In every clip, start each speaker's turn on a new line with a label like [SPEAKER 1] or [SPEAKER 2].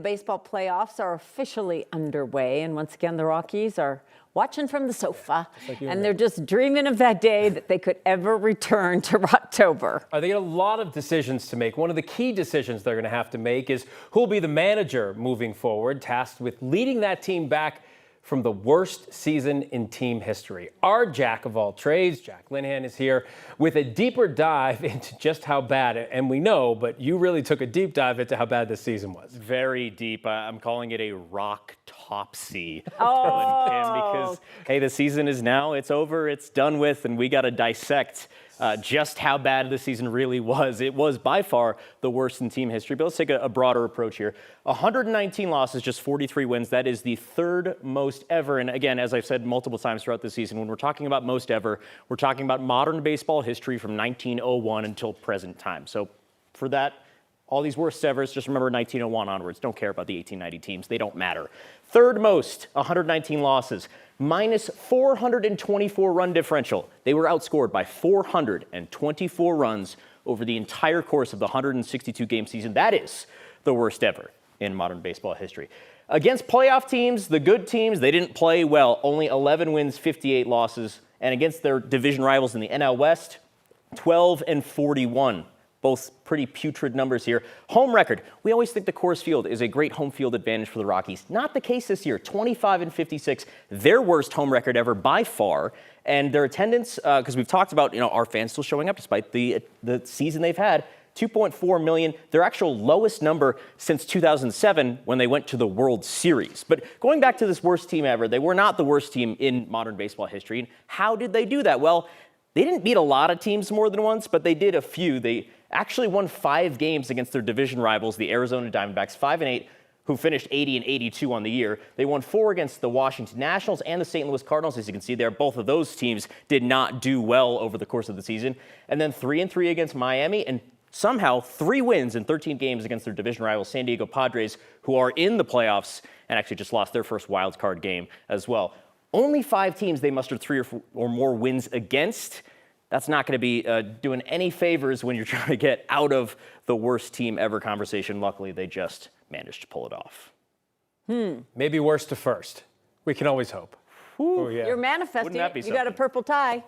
[SPEAKER 1] Baseball playoffs are officially underway, and once again, the Rockies are watching from the sofa, and they're just dreaming of that day that they could ever return to October.
[SPEAKER 2] They got a lot of decisions to make. One of the key decisions they're going to have to make is who will be the manager moving forward, tasked with leading that team back from the worst season in team history. Our jack of all trades, Jack Linehan, is here with a deeper dive into just how bad, and we know, but you really took a deep dive into how bad this season was.
[SPEAKER 3] Very deep. I'm calling it a rock-topsy.
[SPEAKER 1] Oh.
[SPEAKER 3] Because, hey, the season is now, it's over, it's done with, and we got to dissect just how bad the season really was. It was by far the worst in team history, but let's take a broader approach here. 119 losses, just 43 wins. That is the third most ever. And again, as I've said multiple times throughout the season, when we're talking about most ever, we're talking about modern baseball history from 1901 until present time. So for that, all these worst evers, just remember 1901 onwards. Don't care about the 1890 teams. They don't matter. Third most, 119 losses, minus 424 run differential. They were outscored by 424 runs over the entire course of the 162 game season. That is the worst ever in modern baseball history. Against playoff teams, the good teams, they didn't play well. Only 11 wins, 58 losses. And against their division rivals in the NL West, 12 and 41. Both pretty putrid numbers here. Home record. We always think the Coors Field is a great home field advantage for the Rockies. Not the case this year. 25 and 56, their worst home record ever by far. And their attendance, because we've talked about, our fans still showing up despite the season they've had, 2.4 million, their actual lowest number since 2007 when they went to the World Series. But going back to this worst team ever, they were not the worst team in modern baseball history. And how did they do that? Well, they didn't beat a lot of teams more than once, but they did a few. They actually won 5 games against their division rivals, the Arizona Diamondbacks, 5-8, who finished 80 and 82 on the year. They won 4 against the Washington Nationals and the St. Louis Cardinals. As you can see there, both of those teams did not do well over the course of the season. And then 3-3 against Miami, and somehow 3 wins in 13 games against their division rivals, San Diego Padres, who are in the playoffs and actually just lost their first wild card game as well. Only 5 teams they mustered 3 or more wins against. That's not going to be doing any favors when you're trying to get out of the worst team ever conversation. Luckily, they just managed to pull it off.
[SPEAKER 2] Maybe worst to first. We can always hope.
[SPEAKER 1] Oh, yeah. You're manifesting. You got a purple tie.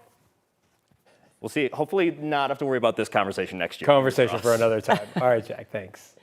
[SPEAKER 3] We'll see. Hopefully not have to worry about this conversation next year.
[SPEAKER 2] Conversation for another time. All right, Jack, thanks.